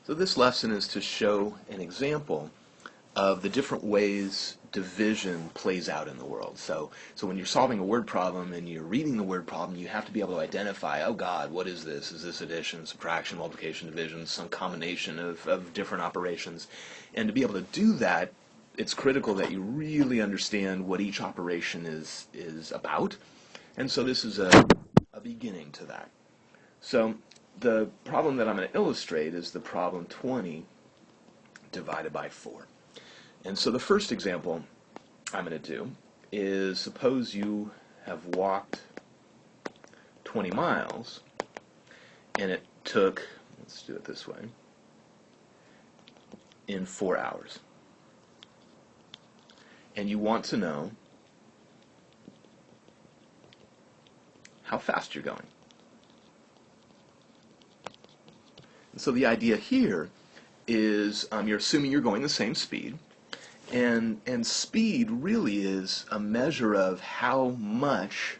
So this lesson is to show an example of the different ways division plays out in the world. So when you're solving a word problem and you're reading the word problem, you have to be able to identify, oh God, what is this? Is this addition, subtraction, multiplication, division, some combination of different operations? And to be able to do that, it's critical that you really understand what each operation is about. And so this is a beginning to that. So the problem that I'm going to illustrate is the problem 20 divided by 4. And so the first example I'm going to do is, suppose you have walked 20 miles and it took, let's do it this way, in 4 hours. And you want to know how fast you're going. And so the idea here is you're assuming you're going the same speed. And speed really is a measure of how much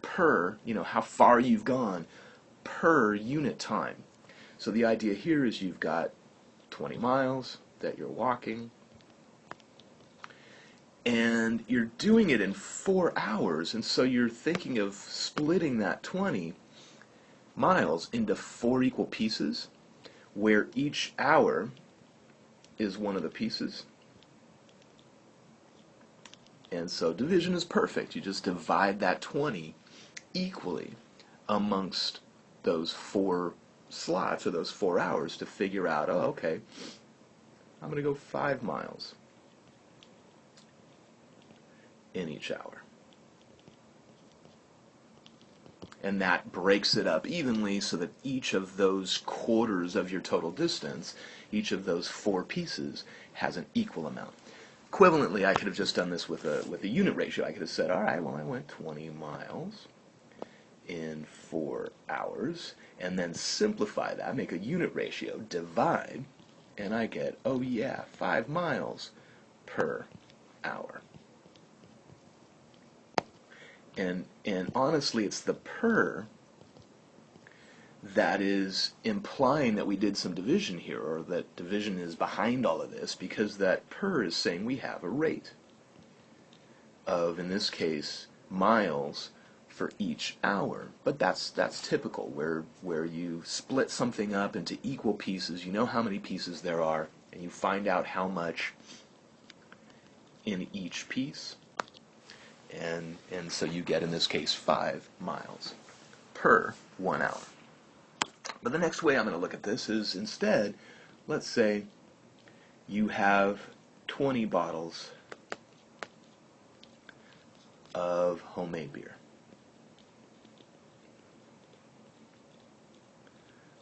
per, how far you've gone per unit time. So the idea here is you've got 20 miles that you're walking, and you're doing it in 4 hours, and so you're thinking of splitting that 20 miles into 4 equal pieces, where each hour is one of the pieces. And so division is perfect. You just divide that 20 equally amongst those 4 slots, or those 4 hours, to figure out, oh, okay, I'm going to go 5 miles in each hour. And that breaks it up evenly so that each of those quarters of your total distance, each of those 4 pieces, has an equal amount. Equivalently, I could have just done this with a unit ratio. I could have said, all right, well, I went 20 miles in 4 hours, and then simplify that, make a unit ratio, divide, and I get, oh yeah, 5 miles per hour. And honestly, it's the per that is implying that we did some division here, or that division is behind all of this, because that per is saying we have a rate of, in this case, miles for each hour. But that's typical, where you split something up into equal pieces, you know how many pieces there are, and you find out how much in each piece. And so you get, in this case, 5 miles per 1 hour. But the next way I'm going to look at this is, instead, let's say you have 20 bottles of homemade beer.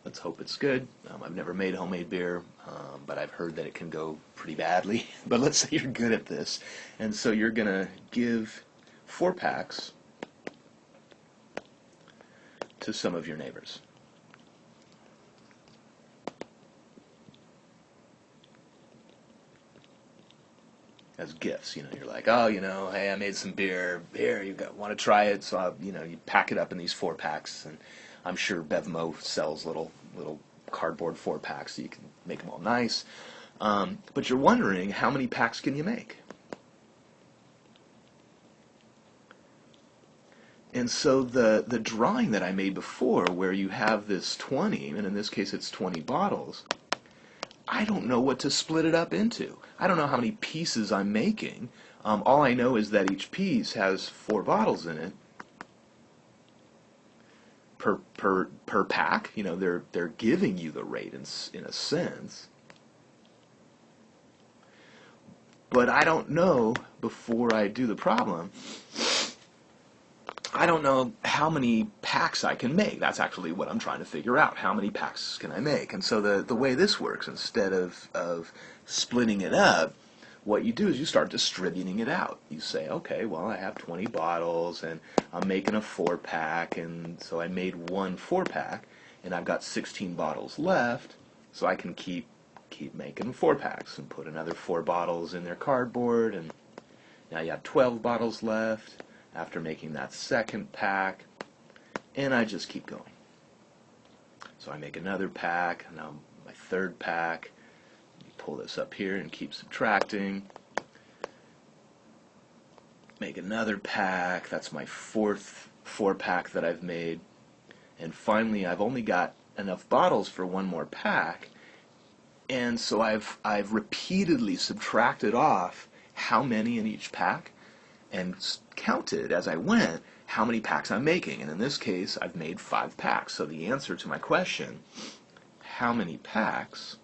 Let's hope it's good. I've never made homemade beer, but I've heard that it can go pretty badly. But let's say you're good at this. And so you're going to give 4 packs to some of your neighbors. As gifts, you're like, oh, hey, I made some beer. Here, want to try it? So, you pack it up in these 4 packs, and I'm sure Bevmo sells little cardboard 4 packs, so you can make them all nice. But you're wondering, how many packs can you make? And so the drawing that I made before, where you have this 20, and in this case it's 20 bottles, I don't know what to split it up into. I don't know how many pieces I'm making. All I know is that each piece has 4 bottles in it per pack. They're giving you the rate in a sense. But I don't know, before I do the problem, I don't know how many packs I can make. That's actually what I'm trying to figure out. How many packs can I make? And so the way this works, instead of splitting it up, what you do is you start distributing it out. You say, okay, well, I have 20 bottles, and I'm making a 4-pack, and so I made one 4-pack, and I've got 16 bottles left, so I can keep making 4-packs and put another 4 bottles in their cardboard, and now you have 12 bottles left after making that 2nd pack, and I just keep going. So I make another pack, and now my third pack. Pull this up here and keep subtracting. Make another pack. That's my fourth 4-pack that I've made. And finally, I've only got enough bottles for one more pack. And so I've repeatedly subtracted off how many in each pack and counted as I went how many packs I'm making. And in this case, I've made 5 packs. So the answer to my question, how many packs?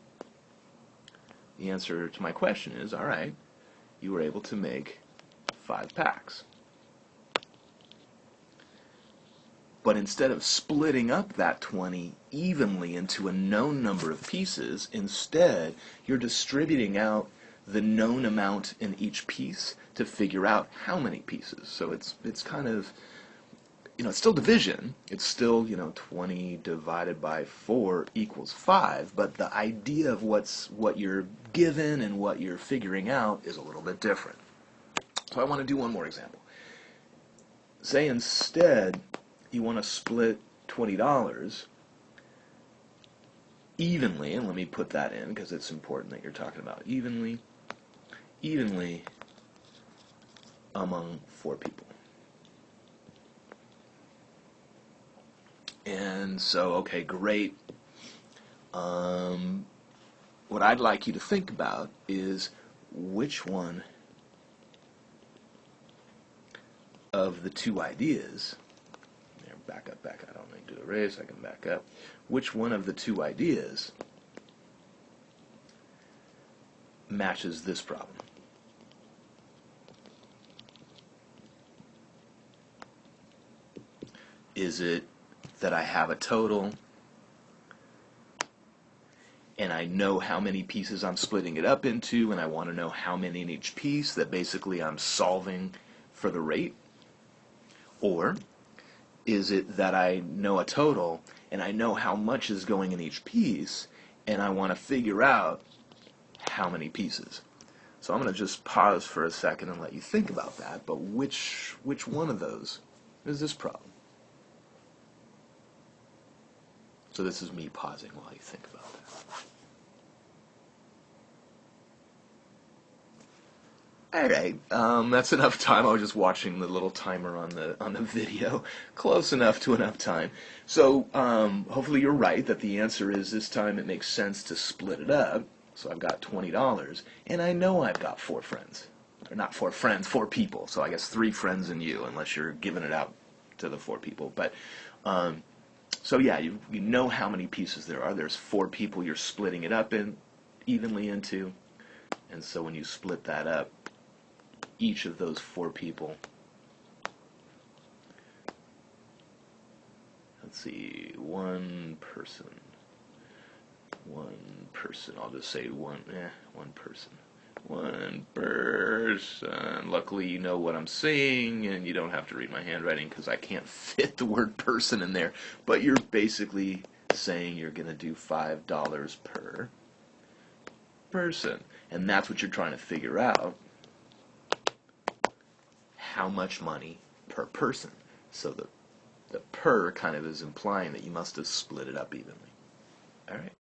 The answer to my question is, all right, you were able to make 5 packs. But instead of splitting up that 20 evenly into a known number of pieces, instead you're distributing out the known amount in each piece to figure out how many pieces. So it's kind of, it's still division. It's still, 20 divided by 4 equals 5, but the idea of what you're given and what you're figuring out is a little bit different. So I want to do one more example. Say instead you want to split $20 evenly, and let me put that in because it's important that you're talking about evenly among 4 people. And so, okay, great. What I'd like you to think about is which one of the 2 ideas, there, back up, I don't need to erase, I can back up. Which one of the 2 ideas matches this problem? Is it that I have a total and I know how many pieces I'm splitting it up into and I want to know how many in each piece, that basically I'm solving for the rate? Or is it that I know a total and I know how much is going in each piece and I want to figure out how many pieces? So I'm going to just pause for a second and let you think about that, but which one of those is this problem? So this is me pausing while you think about that. All right, that's enough time. I was just watching the little timer on the video. Close enough to enough time. So hopefully you're right that the answer is this time it makes sense to split it up. So I've got $20, and I know I've got 4 friends. Or not 4 friends, 4 people. So I guess 3 friends and you, unless you're giving it out to the 4 people. But so yeah, you know how many pieces there are. There's 4 people you're splitting it up evenly into. And so when you split that up, each of those 4 people, let's see, one person, I'll just say one person. Luckily you know what I'm saying and you don't have to read my handwriting because I can't fit the word person in there, but you're basically saying you're going to do $5 per person, and that's what you're trying to figure out, how much money per person. So the per kind of is implying that you must have split it up evenly. All right.